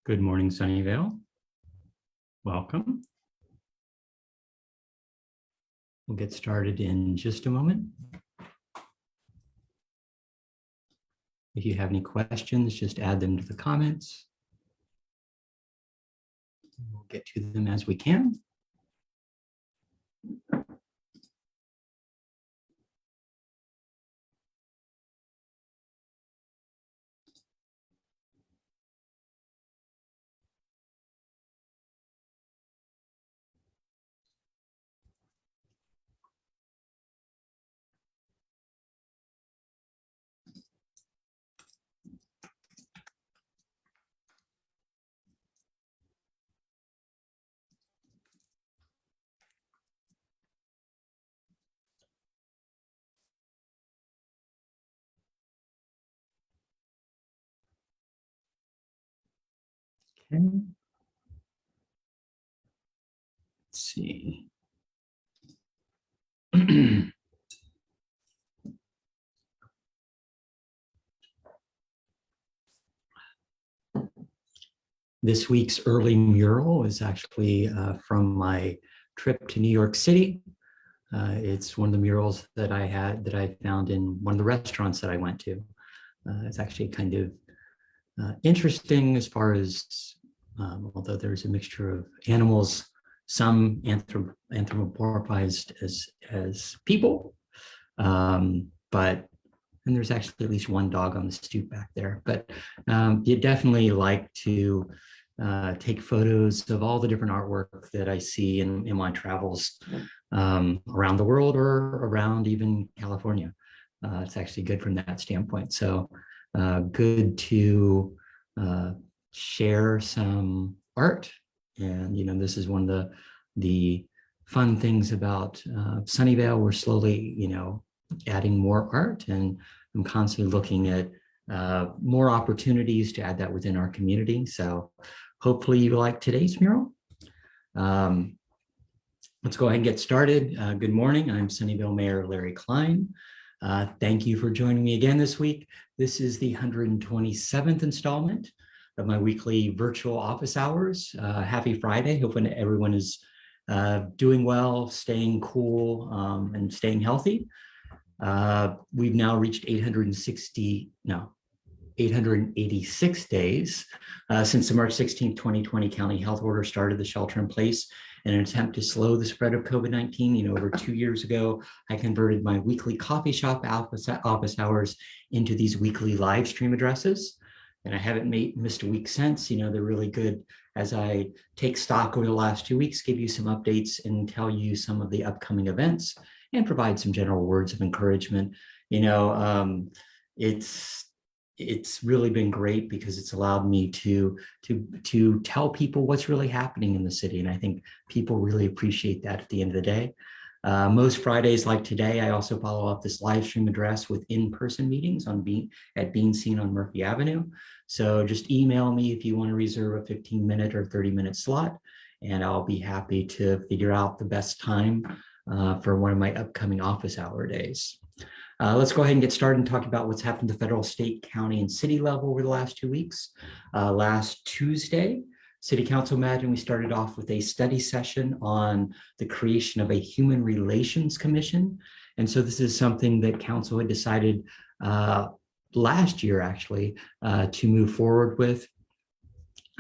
Good morning, Sunnyvale. Welcome. We'll get started in just a moment. If you have any questions, just add them to the comments. We'll get to them as we can. Okay. Let's see. This week's early mural is actually from my trip to New York City. It's one of the murals that I found in one of the restaurants that I went to. It's actually kind of interesting as far as, although there's a mixture of animals, some anthropomorphized as people, and there's actually at least one dog on the stoop back there. But you definitely like to take photos of all the different artwork that I see in my travels around the world or around even California. It's actually good from that standpoint. So good to share some art. And, this is one of the fun things about Sunnyvale. We're slowly, adding more art, and I'm constantly looking at more opportunities to add that within our community. So hopefully you like today's mural. Let's go ahead and get started. Good morning. I'm Sunnyvale Mayor Larry Klein. Thank you for joining me again this week. This is the 127th installment of my weekly virtual office hours. Happy Friday. Hoping everyone is doing well, staying cool, and staying healthy. We've now reached 886 days since the March 16, 2020 county health order started the shelter in place in an attempt to slow the spread of COVID-19. Over 2 years ago, I converted my weekly coffee shop office hours into these weekly live stream addresses. And I haven't missed a week since. They're really good as I take stock over the last 2 weeks, give you some updates and tell you some of the upcoming events and provide some general words of encouragement. It's really been great because it's allowed me to tell people what's really happening in the city. And I think people really appreciate that at the end of the day. Most Fridays like today, I also follow up this live stream address with in-person meetings at Being Seen on Murphy Avenue. So just email me if you want to reserve a 15-minute or 30-minute slot, and I'll be happy to figure out the best time for one of my upcoming office hour days. Let's go ahead and get started and talk about what's happened at the federal, state, county, and city level over the last 2 weeks. Last Tuesday, City Council met, and we started off with a study session on the creation of a Human Relations Commission. And so this is something that Council had decided last year, actually, to move forward with.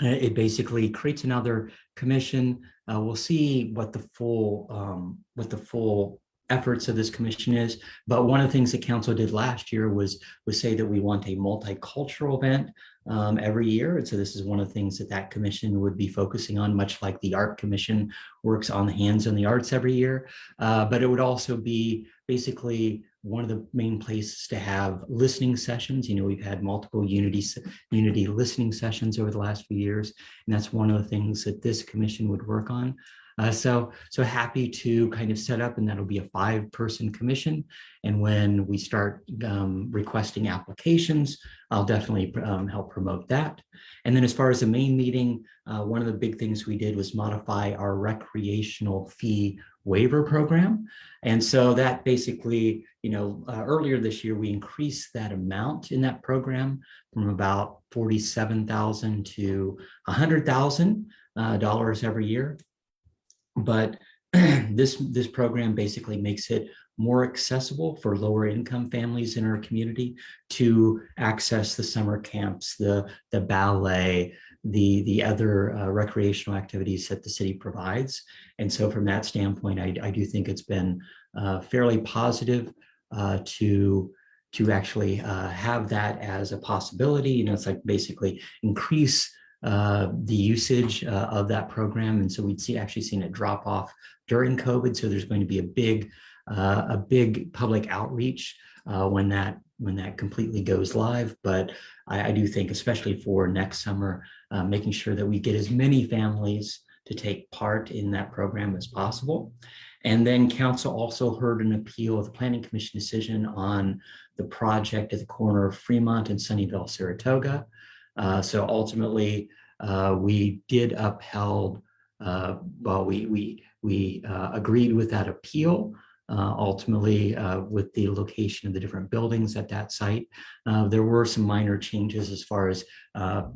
It basically creates another commission. We'll see what the full efforts of this commission is. But one of the things that council did last year was say that we want a multicultural event every year. And so this is one of the things that commission would be focusing on, much like the art commission works on the hands and the arts every year. But it would also be basically one of the main places to have listening sessions. We've had multiple unity listening sessions over the last few years, and that's one of the things that this commission would work on. So happy to kind of set up, and that'll be a 5-person commission. And when we start requesting applications, I'll definitely help promote that. And then as far as the main meeting, one of the big things we did was modify our recreational fee waiver program. And so that basically, earlier this year, we increased that amount in that program from about $47,000 to $100,000 every year. But this program basically makes it more accessible for lower income families in our community to access the summer camps, the ballet, the other recreational activities that the city provides. And so from that standpoint, I do think it's been fairly positive to actually have that as a possibility. It's like basically increase the usage of that program. And so we'd actually seen it drop off during COVID. So there's going to be a big public outreach when that completely goes live. But I do think, especially for next summer, making sure that we get as many families to take part in that program as possible. And then council also heard an appeal of the Planning Commission decision on the project at the corner of Fremont and Sunnyvale, Saratoga. So ultimately, we did upheld, we agreed with that appeal. Ultimately, with the location of the different buildings at that site, there were some minor changes as far as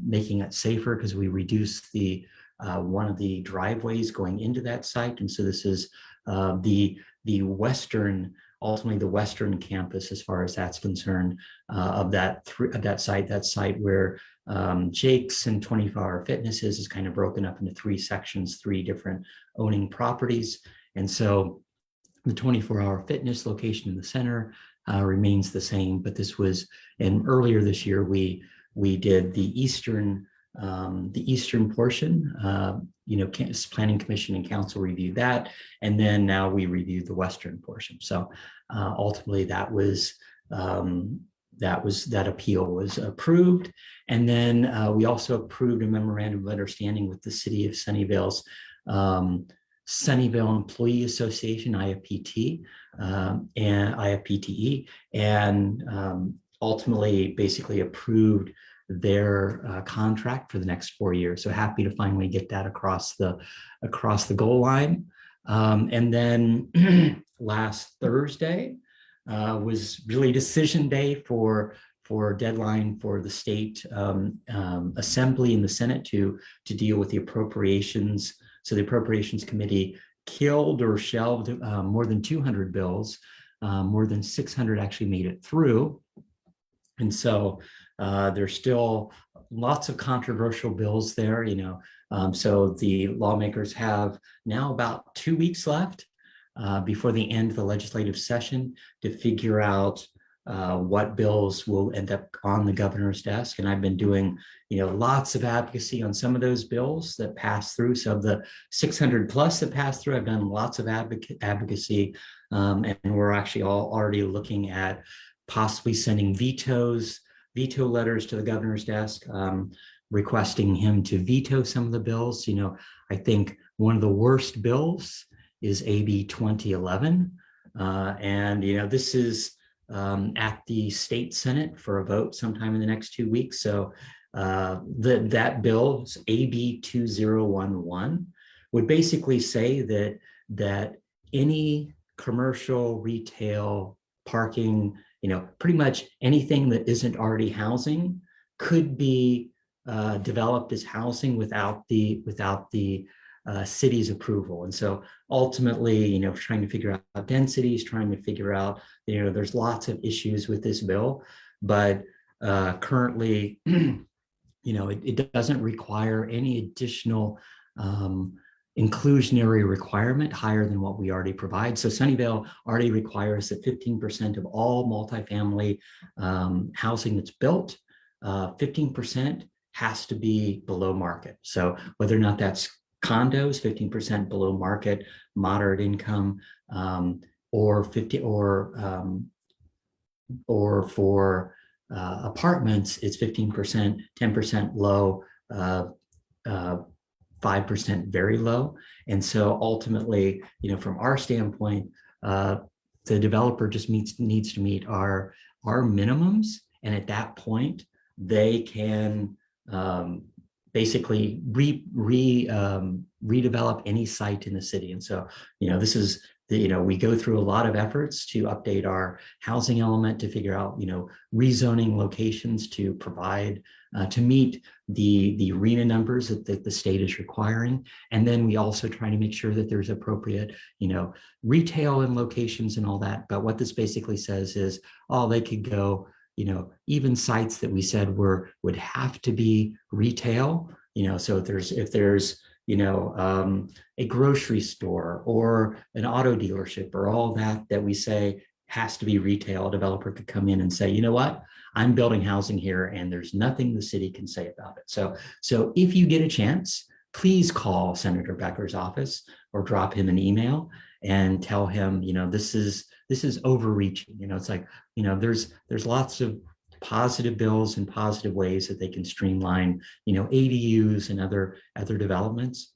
making it safer, because we reduced the one of the driveways going into that site. And so this is the western, ultimately the western campus, as far as that's concerned, of that site where Jake's and 24-Hour Fitness is kind of broken up into 3 sections, 3 different owning properties. And so the 24-Hour Fitness location in the center remains the same, but this was, and earlier this year, we did the eastern portion. Planning Commission and council reviewed that, and then now we reviewed the western portion. So ultimately, that appeal was approved, and then we also approved a memorandum of understanding with the city of Sunnyvale's Sunnyvale Employee Association, IFPT, and IFPTE, and ultimately basically approved their contract for the next 4 years. So happy to finally get that across the goal line. And then last Thursday was really decision day for deadline for the state assembly and the Senate to deal with the appropriations. So the Appropriations Committee killed or shelved more than 200 bills. More than 600 actually made it through. And so there's still lots of controversial bills there, so the lawmakers have now about 2 weeks left before the end of the legislative session to figure out what bills will end up on the governor's desk. And I've been doing, lots of advocacy on some of those bills that pass through. So of the 600 plus that pass through, I've done lots of advocacy. And we're actually already looking at possibly sending veto letters to the governor's desk, requesting him to veto some of the bills. I think one of the worst bills is AB 2011. And, this is at the state Senate for a vote sometime in the next 2 weeks. So that bill, AB 2011, would basically say that any commercial, retail, parking, pretty much anything that isn't already housing could be developed as housing without the city's approval. And so ultimately, trying to figure out densities, trying to figure out, there's lots of issues with this bill, but currently, it doesn't require any additional inclusionary requirement higher than what we already provide. So Sunnyvale already requires that 15% of all multifamily housing that's built, 15% has to be below market. So whether or not that's condos, 15% below market, moderate income, or for apartments, it's 15%, 10% low, 5% very low. And so ultimately, from our standpoint, the developer just needs to meet our minimums. And at that point, they can basically redevelop any site in the city. And so, this is we go through a lot of efforts to update our housing element, to figure out, rezoning locations to provide, to meet the arena numbers that the state is requiring. And then we also try to make sure that there's appropriate, retail in locations and all that. But what this basically says is, they could go, even sites that we said would have to be retail, so if there's a grocery store or an auto dealership or all that we say has to be retail, a developer could come in and say, you know what, I'm building housing here and there's nothing the city can say about it. So if you get a chance, please call Senator Becker's office or drop him an email and tell him, this is overreaching. It's like, there's lots of positive bills and positive ways that they can streamline, ADUs and other developments.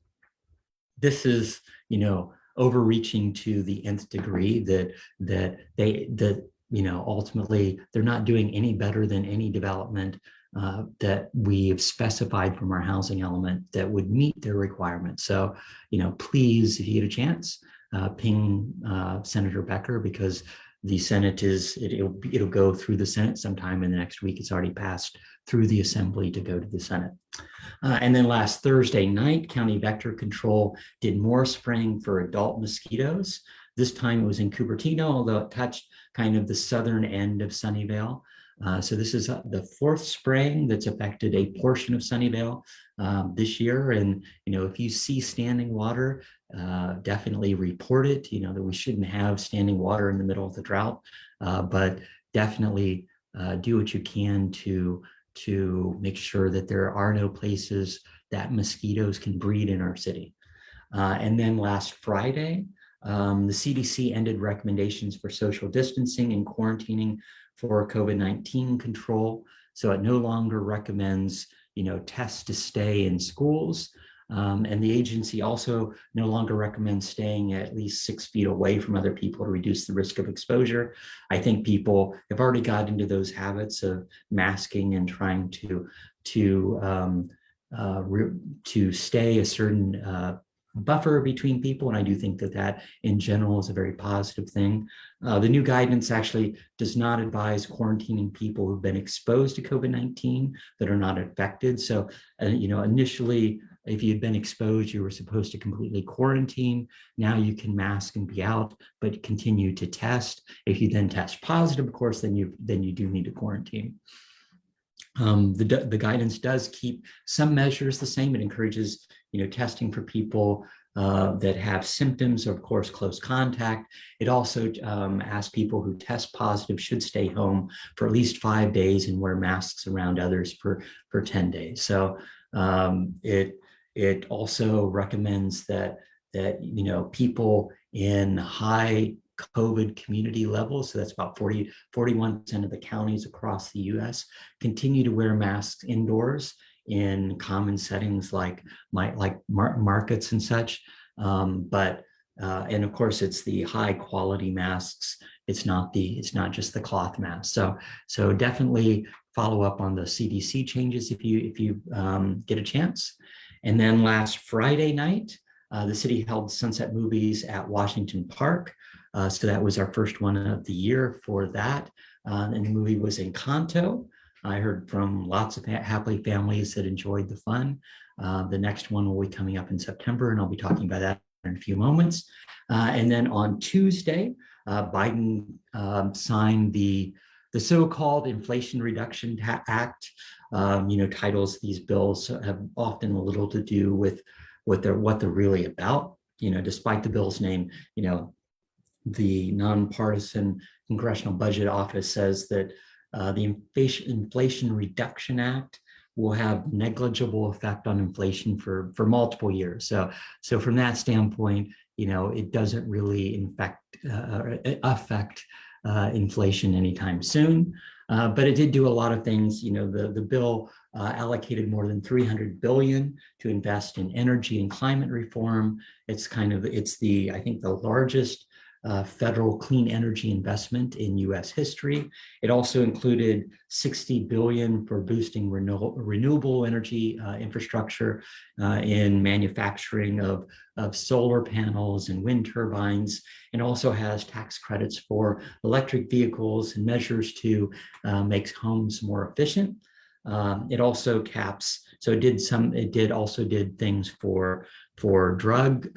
This is, overreaching to the nth degree that ultimately they're not doing any better than any development that we've specified from our housing element that would meet their requirements. So, please, if you get a chance, ping Senator Becker, because the Senate it'll go through the Senate sometime in the next week. It's already passed through the Assembly to go to the Senate. And then last Thursday night, County Vector Control did more spraying for adult mosquitoes. This time it was in Cupertino, although it touched kind of the southern end of Sunnyvale. So this is the fourth spraying that's affected a portion of Sunnyvale this year. And, if you see standing water, definitely report it, that we shouldn't have standing water in the middle of the drought, but definitely do what you can to make sure that there are no places that mosquitoes can breed in our city. And then last Friday, the CDC ended recommendations for social distancing and quarantining for COVID-19 control. So it no longer recommends, tests to stay in schools. And the agency also no longer recommends staying at least 6 feet away from other people to reduce the risk of exposure. I think people have already got into those habits of masking and trying to stay a certain buffer between people. And I do think that in general is a very positive thing. The new guidance actually does not advise quarantining people who've been exposed to COVID-19 that are not infected. So, initially, if you'd been exposed, you were supposed to completely quarantine. Now you can mask and be out, but continue to test. If you then test positive, of course, then you do need to quarantine. The guidance does keep some measures the same. It encourages, testing for people that have symptoms or, of course, close contact. It also asks people who test positive should stay home for at least 5 days and wear masks around others for 10 days. So it also recommends that people in high COVID community levels, so that's about 41% of the counties across the US, continue to wear masks indoors in common settings like markets and such. But of course, it's the high quality masks. It's not just the cloth mask. So definitely follow up on the CDC changes if you get a chance. And then last Friday night, the city held Sunset Movies at Washington Park. So that was our first one of the year for that. And the movie was Encanto. I heard from lots of happy families that enjoyed the fun. The next one will be coming up in September, and I'll be talking about that in a few moments. And then on Tuesday, Biden signed the so-called Inflation Reduction Act. Titles these bills have often a little to do with what they're really about. Despite the bill's name, the nonpartisan Congressional Budget Office says that the Inflation Reduction Act will have negligible effect on inflation for multiple years. So from that standpoint, it doesn't really affect inflation anytime soon. But it did do a lot of things. The bill allocated more than 300 billion to invest in energy and climate reform. It's I think the largest federal clean energy investment in US history. It also included 60 billion for boosting renewable energy infrastructure in manufacturing of solar panels and wind turbines, and also has tax credits for electric vehicles and measures to make homes more efficient. It also caps, so it also did things for drug,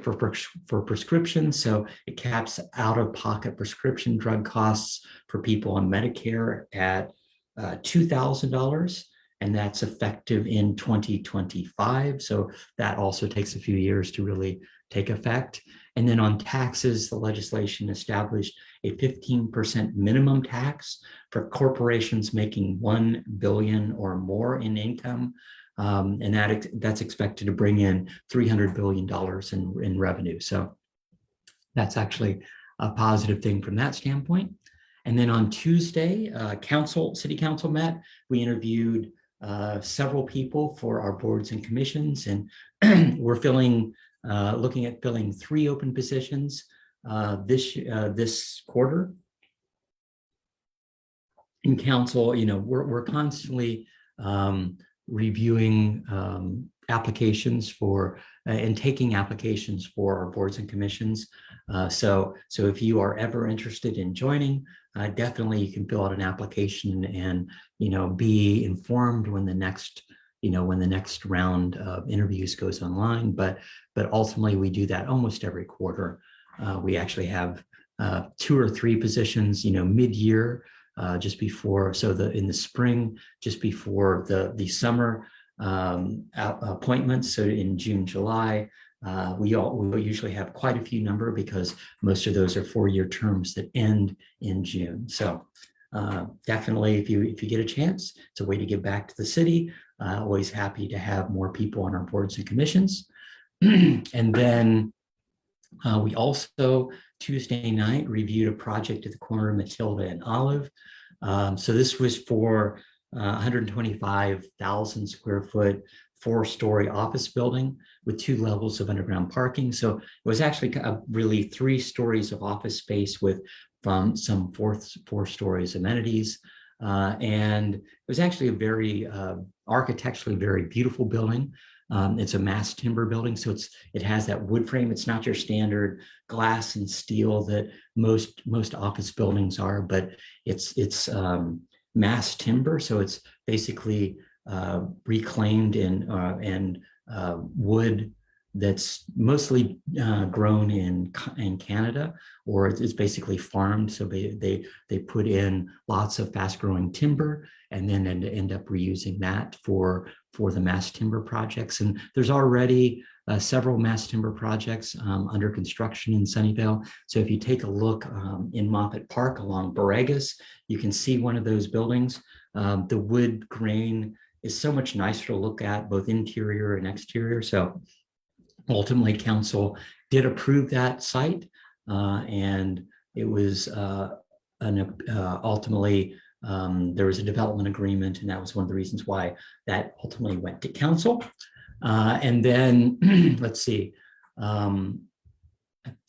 for prescriptions. So it caps out-of-pocket prescription drug costs for people on Medicare at $2,000, and that's effective in 2025. So that also takes a few years to really take effect. And then on taxes, the legislation established a 15% minimum tax for corporations making 1 billion or more in income. And that's expected to bring in $300 billion in revenue. So that's actually a positive thing from that standpoint. And then on Tuesday, City Council met. We interviewed several people for our boards and commissions, and we're looking at filling 3 open positions this quarter. In council, we're constantly reviewing applications for and taking applications for our boards and commissions. So if you are ever interested in joining, definitely you can fill out an application and be informed when the next round of interviews goes online. But ultimately we do that almost every quarter. We actually have 2 or 3 positions, mid-year, just before, in the spring, just before the summer appointments. So in June, July, we usually have quite a few number because most of those are 4-year terms that end in June. So definitely, if you get a chance, it's a way to give back to the city. Always happy to have more people on our boards and commissions. And then we also, Tuesday night, reviewed a project at the corner of Matilda and Olive. So this was for 125,000 square foot, 4-story office building with 2 levels of underground parking. So it was actually really 3 stories of office space with some 4 stories amenities. And it was actually a very architecturally very beautiful building. It's a mass timber building, so it has that wood frame. It's not your standard glass and steel that most office buildings are, but it's mass timber, so it's basically reclaimed and wood that's mostly grown in Canada, or it's basically farmed. So they put in lots of fast-growing timber and then end up reusing that for the mass timber projects. And there's already several mass timber projects under construction in Sunnyvale. So if you take a look in Moffett Park along Borregas, you can see one of those buildings. The wood grain is so much nicer to look at, both interior and exterior. So ultimately, council did approve that site, and it was ultimately there was a development agreement, and that was one of the reasons why that ultimately went to council. And then let's see, I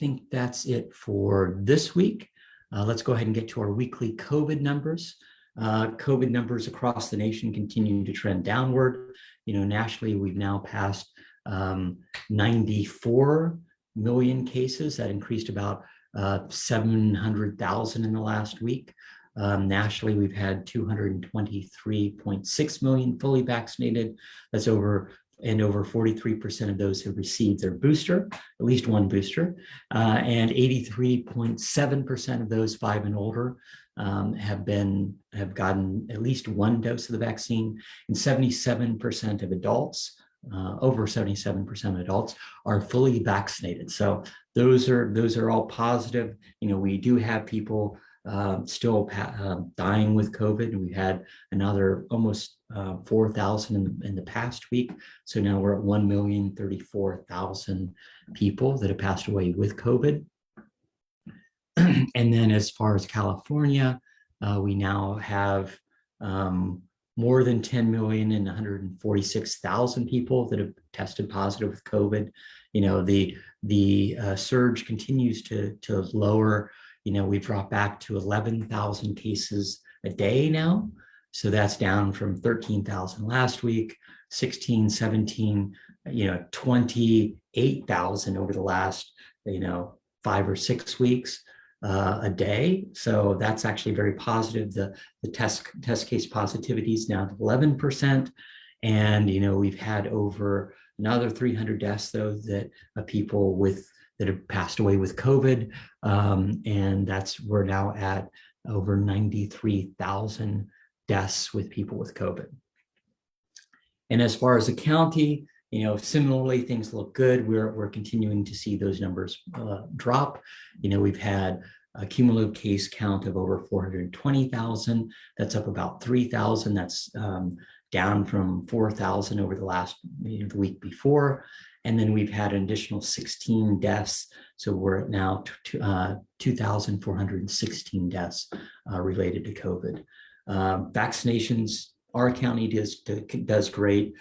think that's it for this week. Let's go ahead and get to our weekly COVID numbers. COVID numbers across the nation continue to trend downward. Nationally, we've now passed 94 million cases. That increased about 700,000 in the last week. Nationally, we've had 223.6 million fully vaccinated. That's over 43% of those have received their booster, at least one booster, and 83.7% of those 5 and older have gotten at least one dose of the vaccine, and 77% of adults, over 77% of adults, are fully vaccinated. So those are all positive. We do have people still dying with COVID, and we've had another almost 4,000 in the past week. So now we're at 1,034,000 people that have passed away with COVID. And then as far as California, we now have more than 10 million and 146,000 people that have tested positive with COVID. You know, the surge continues to lower. You know, we've dropped back to 11,000 cases a day now. So that's down from 13,000 last week, 16, 17, 28,000 over the last, 5 or 6 weeks a day. So that's actually very positive. The test case positivity is now at 11%. And, we've had over another 300 deaths, though, that people that have passed away with COVID. And we're now at over 93,000 deaths with people with COVID. And as far as the county, similarly, things look good. We're continuing to see those numbers drop. We've had a cumulative case count of over 420,000. That's up about 3,000. That's down from 4,000 over the last the week before. And then we've had an additional 16 deaths. So we're at now 2,416 deaths related to COVID. Vaccinations, our county does great.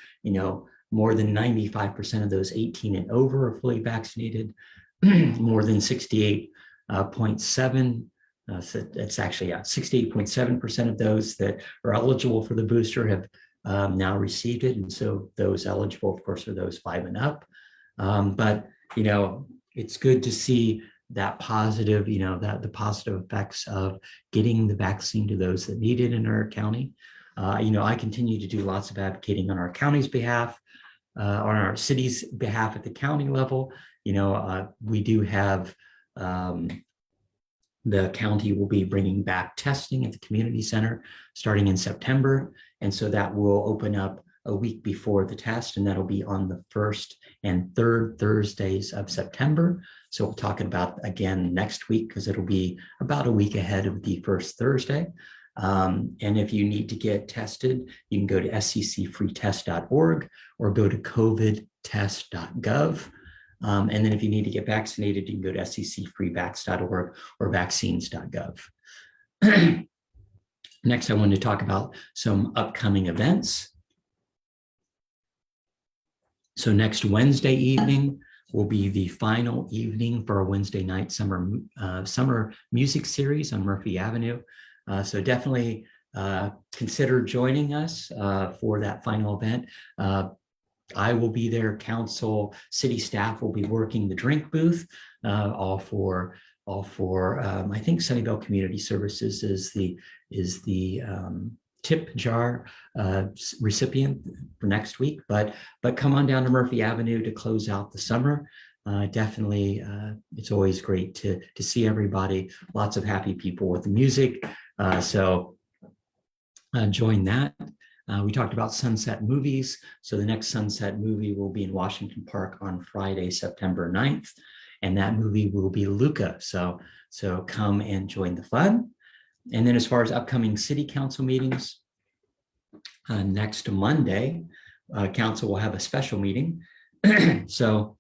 More than 95% of those 18 and over are fully vaccinated. More than 68.7. It's actually 68.7% of those that are eligible for the booster have now received it. And so those eligible, of course, are those 5 and up. But it's good to see that positive, the positive effects of getting the vaccine to those that need it in our county. I continue to do lots of advocating on our county's behalf, on our city's behalf at the county level. We do have, the county will be bringing back testing at the community center starting in September. And so that will open up a week before the test, and that'll be on the 1st and 3rd Thursdays of September. So we'll talk about again next week, because it'll be about a week ahead of the first Thursday. And if you need to get tested, you can go to sccfreetest.org or go to covidtest.gov. And then if you need to get vaccinated, you can go to sccfreevax.org or vaccines.gov. Next, I wanted to talk about some upcoming events. So next Wednesday evening will be the final evening for our Wednesday night summer music series on Murphy Avenue. So definitely consider joining us for that final event. I will be there. Council, city staff will be working the drink booth, all for I think Sunnyvale Community Services is the tip jar recipient for next week. But come on down to Murphy Avenue to close out the summer. Definitely, it's always great to see everybody. Lots of happy people with the music. So join that. We talked about Sunset movies. So the next Sunset movie will be in Washington Park on Friday, September 9th. And that movie will be Luca. So come and join the fun. And then as far as upcoming city council meetings, next Monday, council will have a special meeting. So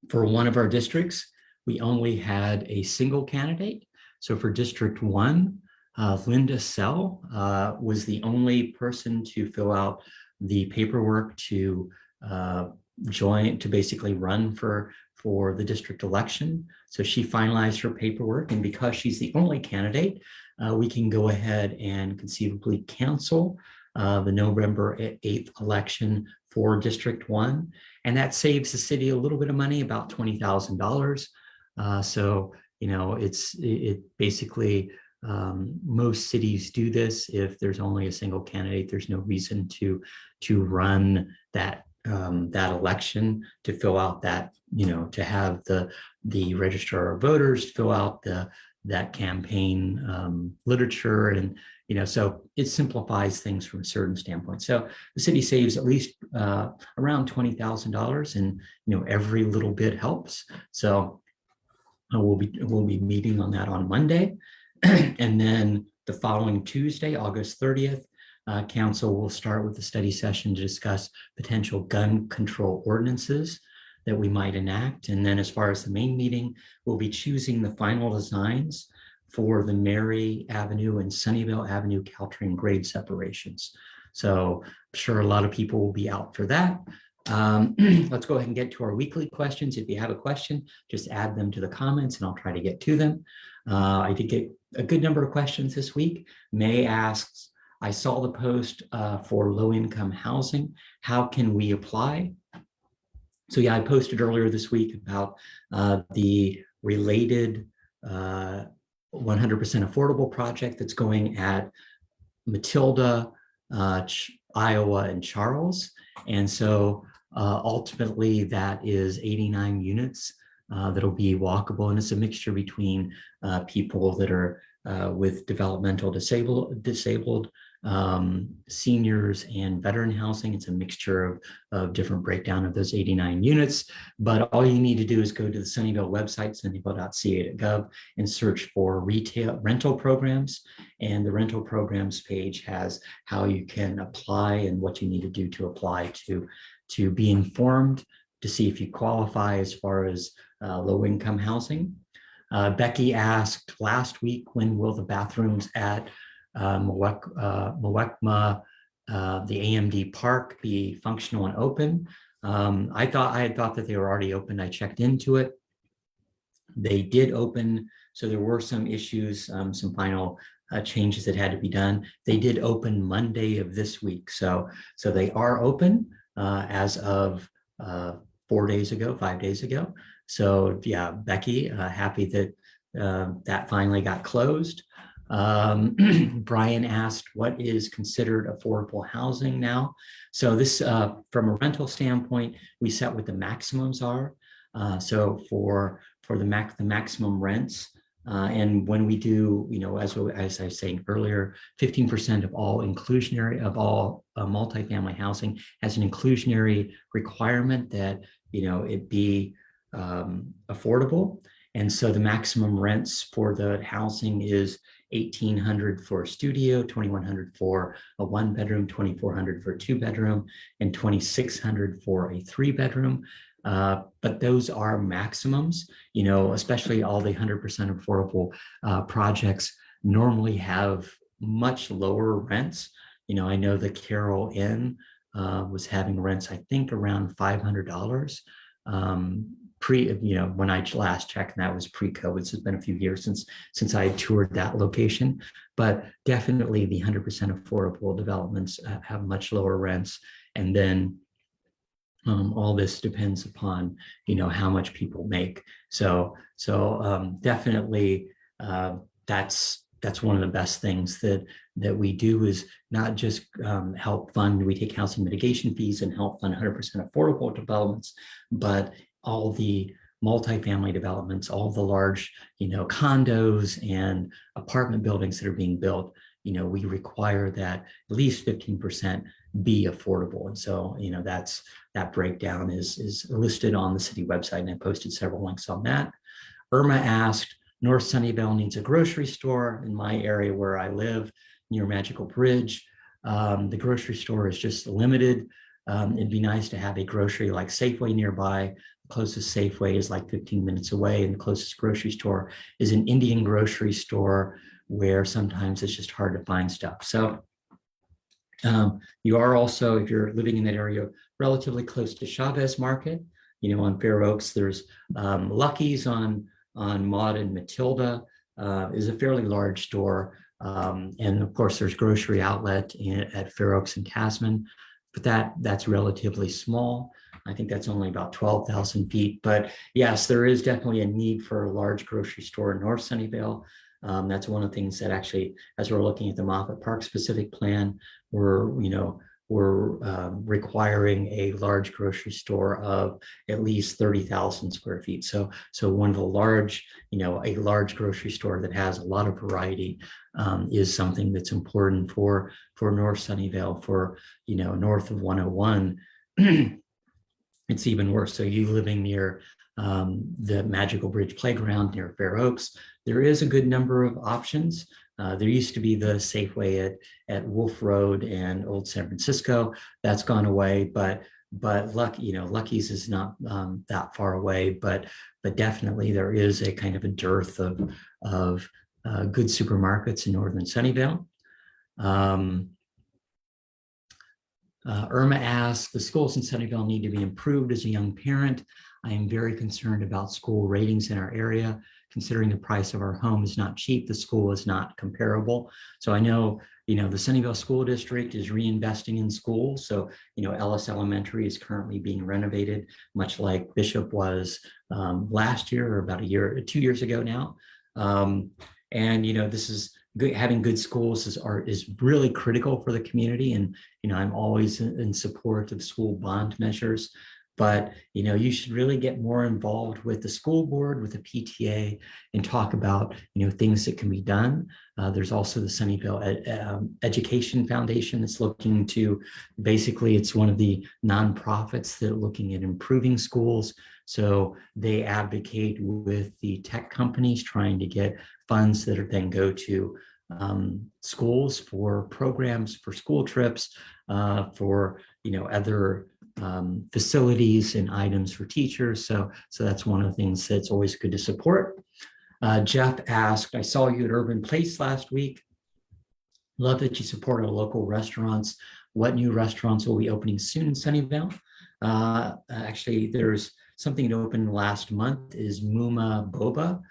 for one of our districts, we only had a single candidate. So for District 1, Linda Sell was the only person to fill out the paperwork to basically run for the district election. So she finalized her paperwork, and because she's the only candidate, we can go ahead and conceivably cancel the November 8th election for District 1. And that saves the city a little bit of money, about $20,000. So, it basically, most cities do this. If there's only a single candidate, there's no reason to run that election, to fill out that, to have the registrar of voters fill out that campaign literature, and so it simplifies things from a certain standpoint. So the city saves at least around $20,000, and every little bit helps. So we'll be meeting on that on Monday. And then the following Tuesday, August 30th, council will start with the study session to discuss potential gun control ordinances that we might enact. And then as far as the main meeting, we'll be choosing the final designs for the Mary Avenue and Sunnyvale Avenue Caltrain grade separations. So I'm sure a lot of people will be out for that. Let's go ahead and get to our weekly questions. If you have a question, just add them to the comments and I'll try to get to them. I did get a good number of questions this week. May asks, I saw the post for low-income housing. How can we apply? So yeah, I posted earlier this week about the related 100% affordable project that's going at Matilda, Iowa, and Charles. And so ultimately that is 89 units that'll be walkable. And it's a mixture between people that are with developmental disabled seniors and veteran housing. It's a mixture of different breakdown of those 89 units, but all you need to do is go to the Sunnyvale website, sunnyvale.ca.gov, and search for retail rental programs. And the rental programs page has how you can apply and what you need to do to apply to be informed to see if you qualify as far as low-income housing. Becky asked last week, when will the bathrooms at Muwekma, the AMD Park, be functional and open? I had thought that they were already open. I checked into it. They did open, so there were some issues, some final changes that had to be done. They did open Monday of this week, so they are open as of 5 days ago. So yeah, Becky, happy that that finally got closed. Brian asked, what is considered affordable housing now? So this, from a rental standpoint, we set what the maximums are. So for the maximum rents, and when we do, as I was saying earlier, 15% of all multifamily housing has an inclusionary requirement that, it be affordable. And so the maximum rents for the housing is $1,800 for a studio, $2,100 for a 1-bedroom, $2,400 for a 2-bedroom, and $2,600 for a 3-bedroom. But those are maximums, especially all the 100% affordable projects normally have much lower rents. I know the Carroll Inn was having rents, I think, around $500 when I last checked, and that was pre-COVID. So it's been a few years since I toured that location, but definitely the 100% affordable developments have much lower rents. And then all this depends upon, how much people make. So definitely that's one of the best things that we do, is not just help fund, we take housing mitigation fees and help fund 100% affordable developments, but all the multifamily developments, all the large, condos and apartment buildings that are being built, we require that at least 15% be affordable. And so, that breakdown is listed on the city website, and I posted several links on that. Irma asked, North Sunnyvale needs a grocery store. In my area where I live, near Magical Bridge, the grocery store is just limited. It'd be nice to have a grocery like Safeway nearby. The closest Safeway is like 15 minutes away, and the closest grocery store is an Indian grocery store where sometimes it's just hard to find stuff. So you are also, if you're living in that area, relatively close to Chavez Market. On Fair Oaks, there's Lucky's on Maud and Matilda is a fairly large store. And of course, there's Grocery Outlet at Fair Oaks and Tasman, but that's relatively small. I think that's only about 12,000 feet. But yes, there is definitely a need for a large grocery store in North Sunnyvale. That's one of the things that actually, as we're looking at the Moffett Park specific plan, we're requiring a large grocery store of at least 30,000 square feet. So one of the large, a large grocery store that has a lot of variety is something that's important for North Sunnyvale. For, north of 101, it's even worse. So you living near the Magical Bridge Playground near Fair Oaks, there is a good number of options. There used to be the Safeway at Wolf Road and Old San Francisco. That's gone away, but Lucky's is not that far away. But definitely there is a kind of a dearth of good supermarkets in northern Sunnyvale. Irma asks, the schools in Sunnyvale need to be improved. As a young parent, I am very concerned about school ratings in our area. Considering the price of our home is not cheap, the school is not comparable. So I know, the Sunnyvale School District is reinvesting in schools. So, Ellis Elementary is currently being renovated, much like Bishop was last year or about 2 years ago now. And this is good. Having good schools is really critical for the community. And I'm always in support of school bond measures. But you should really get more involved with the school board, with the PTA, and talk about things that can be done. There's also the Sunnyvale Education Foundation that's looking to, basically, it's one of the nonprofits that are looking at improving schools. So they advocate with the tech companies trying to get funds that then go to schools for programs, for school trips, for other facilities and items for teachers. So that's one of the things that's always good to support. Jeff asked, I saw you at Urban Place last week. Love that you support our local restaurants. What new restaurants will be opening soon in Sunnyvale? Actually, there's something that opened last month is Muma Boba.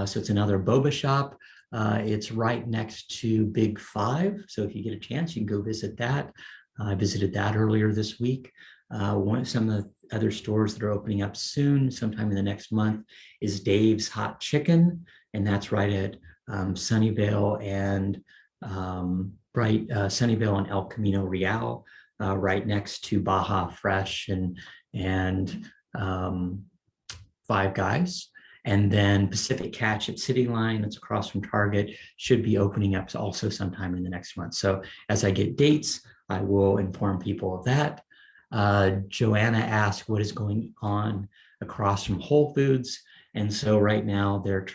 So it's another boba shop. It's right next to Big Five. So if you get a chance, you can go visit that. I visited that earlier this week. Some of the other stores that are opening up soon, sometime in the next month, is Dave's Hot Chicken, and that's right at Sunnyvale and Sunnyvale and El Camino Real, right next to Baja Fresh and Five Guys. And then Pacific Catch at City Line, that's across from Target, should be opening up also sometime in the next month. So as I get dates, I will inform people of that. Joanna asked, what is going on across from Whole Foods? And so right now they're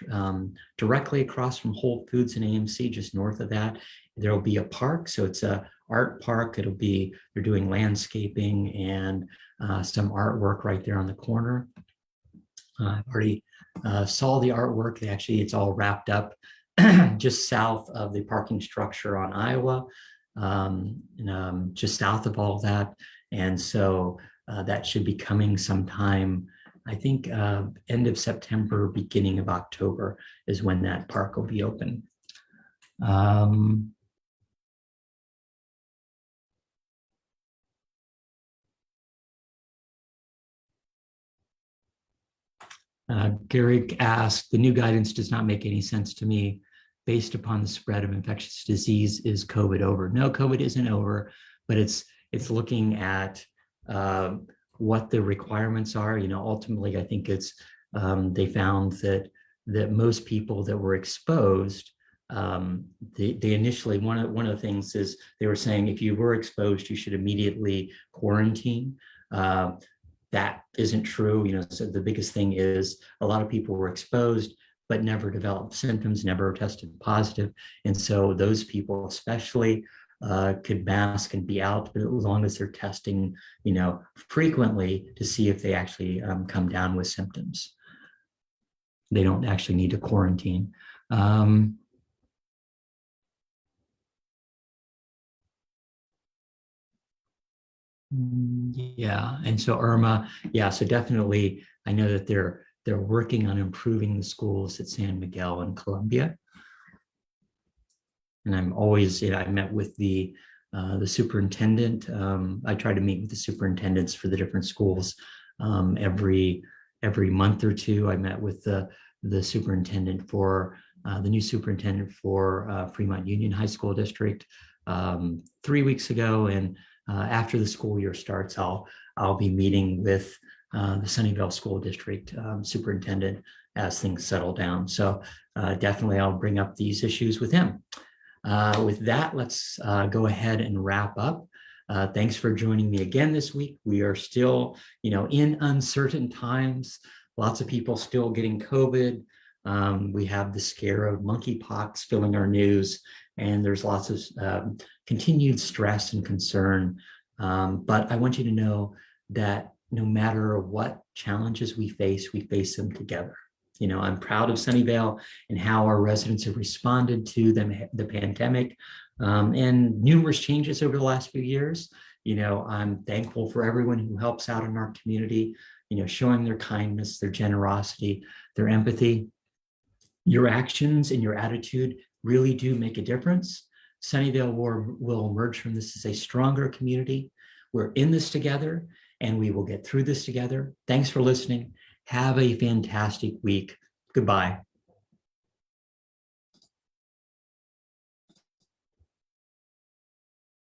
directly across from Whole Foods and AMC, just north of that. There'll be a park. So it's a art park. They're doing landscaping and some artwork right there on the corner. I've already saw the artwork. It's all wrapped up just south of the parking structure on Iowa, just south of all that. And so that should be coming sometime, I think end of September, beginning of October is when that park will be open. Gary asked, the new guidance does not make any sense to me. Based upon the spread of infectious disease, is COVID over? No, COVID isn't over, but it's looking at what the requirements are. Ultimately, I think it's they found that most people that were exposed, they initially, one of the things is they were saying if you were exposed, you should immediately quarantine. That isn't true. So the biggest thing is a lot of people were exposed but never developed symptoms, never tested positive. And so those people especially could mask and be out, but as long as they're testing, frequently to see if they actually come down with symptoms. They don't actually need to quarantine. Yeah, and so Irma, yeah, so definitely, I know that they're working on improving the schools at San Miguel and Columbia. And I'm always, I met with the superintendent. I try to meet with the superintendents for the different schools every month or two. I met with the superintendent for the new superintendent for Fremont Union High School District 3 weeks ago, and after the school year starts, I'll be meeting with the Sunnyvale School District superintendent as things settle down. So definitely I'll bring up these issues with him. With that, let's go ahead and wrap up. Thanks for joining me again this week. We are still, in uncertain times. Lots of people still getting COVID. We have the scare of monkeypox filling our news, and there's lots of continued stress and concern. But I want you to know that no matter what challenges we face them together. I'm proud of Sunnyvale and how our residents have responded to the pandemic and numerous changes over the last few years. I'm thankful for everyone who helps out in our community, showing their kindness, their generosity, their empathy. Your actions and your attitude really do make a difference. Sunnyvale will emerge from this as a stronger community. We're in this together and we will get through this together. Thanks for listening. Have a fantastic week. Goodbye.